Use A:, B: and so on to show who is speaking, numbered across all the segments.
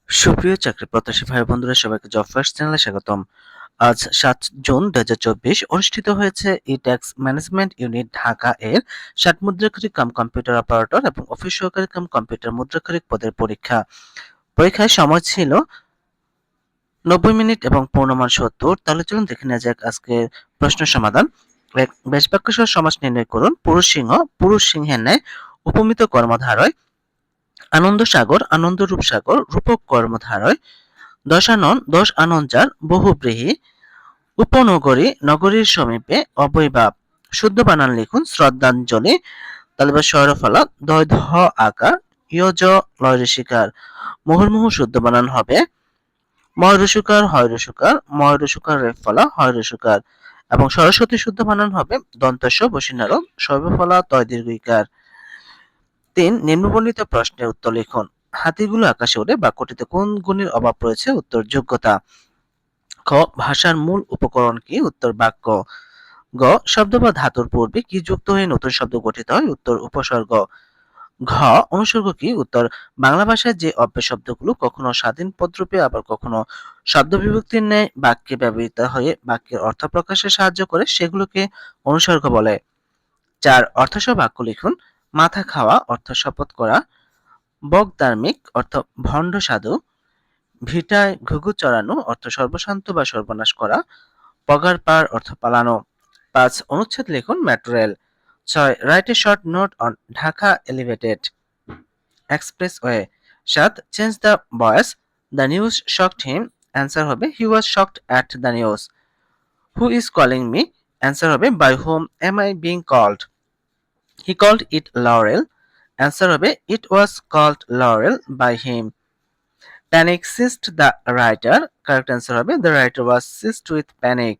A: সুপ্রিয় চাকরি প্রত্যাশী ভাই বন্ধুরা, সবাইকে জব ফার্স্ট চ্যানেলে স্বাগতম। আজ 7 জুন 2024 অনুষ্ঠিত হয়েছে ই-ট্যাক্স ম্যানেজমেন্ট ইউনিট ঢাকা এর 60 মুদ্রাক্ষরিক কাম কম্পিউটার অপারেটর এবং অফিস সহকারী কাম কম্পিউটার মুদ্রাক্ষরিক পদের পরীক্ষা। পরীক্ষার সময় ছিল 90 মিনিট এবং পূর্ণমান 70। তাহলে চলুন দেখে নেওয়া যাক আজকের প্রশ্নের সমাধান। বেশ বাক্য সহ সমাস নির্ণয় করুন। পুরুষ সিংহ পুরুষ সিংহের ন্যায় উপমিত কর্মধারয়। আনন্দ সাগর আনন্দ রূপসাগর রূপক কর্মধারয়। দশানন দশ আনঞ্জার বহুব্রীহি। উপনগরী নগরীর সমীপে অবয়বাব। শুদ্ধ বানান লিখুন। শ্রদ্ধাঞ্জলি। তাহলে এবার স্বরফলা দয় ধ আকার ইয়জ লয় ঋষিকার। মুহুর্মুহু শুদ্ধ বানান হবে ময় রসুকার হয় রসুকার ময় রসুকার রেফলা হয় রসুকার। এবং সরস্বতী শুদ্ধ বানান হবে দন্তস্ব বসিনার সর্বফলা তয় দীর্ঘিকার। ৩ নিম্নবর্ণিত প্রশ্নের উত্তর লিখুন। হাতিগুলো আকাশে ওড়ে বাক্যটিতে কোন গুণের অভাব রয়েছে? উত্তর যোগ্যতা। খ ভাষার মূল উপকরণ কি? উত্তর বাক্য। গ শব্দ বা ধাতুর পূর্বে কি যুক্ত হয়ে নতুন শব্দ গঠিত হয়? উত্তর উপসর্গ। ঘ অনুসর্গ কি? উত্তর বাংলা ভাষায় যে অব্যয় শব্দগুলো কখনো স্বাধীন পদরূপে আবার কখনো শব্দ বিভক্তির ন্যায় বাক্যে ব্যবহৃত হয়ে বাক্যের অর্থ প্রকাশে সাহায্য করে সেগুলোকে অনুসর্গ বলে। ৪ অর্থসহ বাক্য লিখুন। মাথা খাওয়া অর্থ শপথ করা। বকদার্মিক অর্থ ভণ্ড সাধু। ভিটায় ঘুঘু চড়ানো অর্থ সর্বশান্ত বা সর্বনাশ করা। পগার পার অর্থ পালানো। ৫ অনুচ্ছেদ লিখুন। Metro rail. ৬ write a short note on Dhaka elevated expressway. ৭ change the voice the news shocked him. Answer হবে he was shocked at the news. Who is calling me? Answer হবে by whom am I being called. He called it laurel. Answer হবে it was called laurel by him. Panic seized the writer. Correct answer হবে the writer was seized with panic.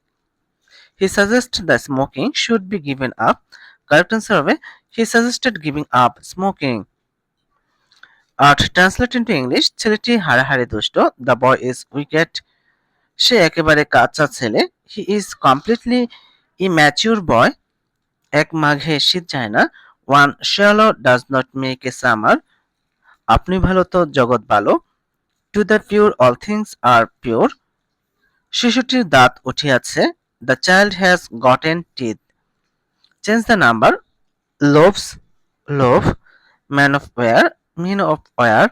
A: He suggests that smoking should be given up. Correct answer হবে he suggested giving up smoking. ৮ translate into English. ছেলেটি হাড়াহাড়ি দুষ্ট। The boy is wicked. সে একেবারে কাঁচা ছেলে। He is completely immature boy. এক মাঘে শীত যায় না। One swallow does not make a summer. আপনি ভালো তো জগৎ ভালো। To the pure all things are pure. শিশুটির দাঁত উঠিয়াছে। The child has gotten teeth. Change the number. Loaves loaf. Man of war men of war.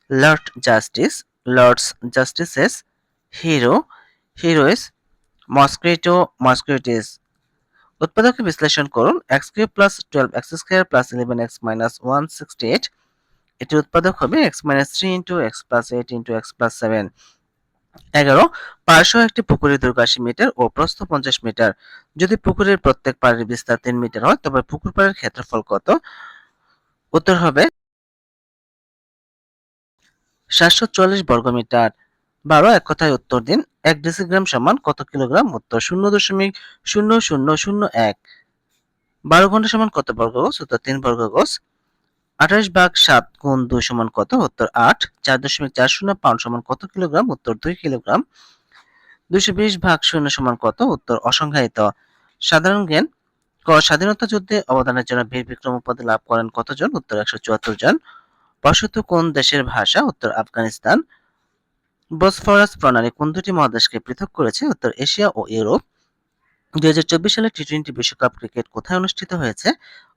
A: Lord justice Lords justices. Hero হিরোইস। Mosquito মস্কিটিস। উৎপাদকে বিশ্লেষণ করুন। X cube plus 12x² plus 11x minus 168। এটির উৎপাদক হবে x minus 3 into x plus 8 into x plus 7। 11 পার্শ্ব একটি পুকুরের দৈর্ঘ্য 80 মিটার ও প্রস্থ 50 মিটার। যদি পুকুরের প্রত্যেক পাড়ের বিস্তার 3 মিটার হয় তবে পুকুর পাড়ের ক্ষেত্রফল কত? উত্তর হবে 744 বর্গমিটার। 12 এক কথায় উত্তর দিন। 1 ডেসিগ্রাম সমান কত কিলোগ্রাম? উত্তর 0.0001। 12 ঘন্টা সমান কত বর্গ গজ? উত্তর 3 বর্গ গজ। 28 ভাগ 7 গুণ 2 সমান কত? উত্তর 8। 4.40 পাউন্ড সমান কত কিলোগ্রাম? উত্তর 2 কিলোগ্রাম। 220 ভাগ 0 সমান কত? উত্তর অসংখ্যায়িত। সাধারণ জ্ঞান। ক স্বাধীনতা যুদ্ধে অবদানের জন্য বীর বিক্রম উপাধি লাভ করেন কতজন? উত্তর 174 জন। বসতি কোন দেশের ভাষা? উত্তর আফগানিস্তান। বসফরাস প্রণালী কোন দুটি মহাদেশকে পৃথক করেছে? উত্তর এশিয়া ও ইউরোপ। 2024 সালে টি-টোয়েন্টি বিশ্বকাপ ক্রিকেট কোথায় অনুষ্ঠিত হয়েছে?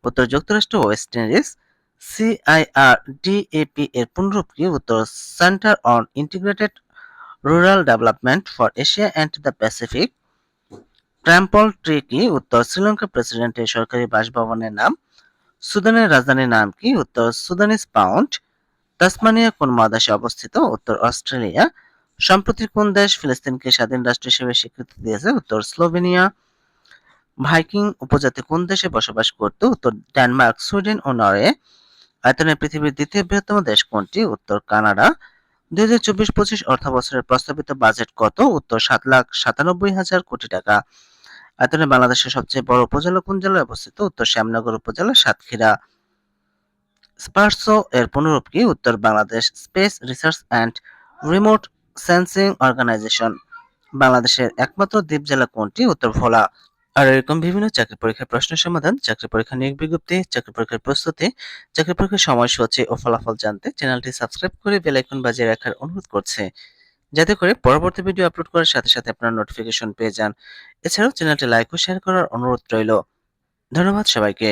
A: উত্তর যুক্তরাষ্ট্র ও ওয়েস্ট ইন্ডিজ। সিআইআরডিএপি এর পূর্ণরূপ কি? উত্তর centre on integrated rural development for Asia and the Pacific. Temple Tree কি? উত্তর শ্রীলঙ্কার প্রেসিডেন্টের সরকারি বাসভবনের নাম। সুদানের রাজধানীর নাম কি? উত্তর সুদানিজ পাউন্ড। তাসমানিয়া কোন মহাদেশে অবস্থিত? উত্তর অস্ট্রেলিয়া। সম্প্রতি কোন দেশ ফিলিস্তিনকে স্বাধীন রাষ্ট্র হিসেবে স্বীকৃতি দিয়েছে? উত্তর স্লোভেনিয়া। ভাইকিং উপজাতি কোন দেশে বসবাস করত? উত্তর ডেনমার্ক, সুইডেন ও নরওয়ে। আয়তনে পৃথিবীর দ্বিতীয় বৃহত্তম দেশ কোনটি? উত্তর কানাডা। 2024-25 অর্থবছরের প্রস্তাবিত বাজেট কত? উত্তর 7,97,000 কোটি টাকা। আয়তনে বাংলাদেশের সবচেয়ে বড় উপজেলা কোন জেলায় অবস্থিত? উত্তর শ্যামনগর উপজেলা, সাতক্ষীরা। স্পারসো এর পুনরূপ কি? উত্তর Bangladesh space research and remote sensing organisation. বাংলাদেশের একমাত্র দ্বীপ জেলা কোনটি? উত্তর ভোলা। আর এরকম বিভিন্ন চাকরি পরীক্ষার প্রশ্নের সমাধান, চাকরি পরীক্ষা নিয়োগ বিজ্ঞপ্তি, চাকরি পরীক্ষার প্রস্তুতি, চাকরি পরীক্ষার সময়সূচি ও ফলাফল জানতে চ্যানেলটি সাবস্ক্রাইব করে বেল আইকন বাজিয়ে রাখার অনুরোধ করছে, যাতে করে পরবর্তী ভিডিও আপলোড করার সাথে সাথে আপনারা নোটিফিকেশন পেয়ে যান। এছাড়াও চ্যানেলটি লাইক ও শেয়ার করার অনুরোধ রইল। ধন্যবাদ সবাইকে।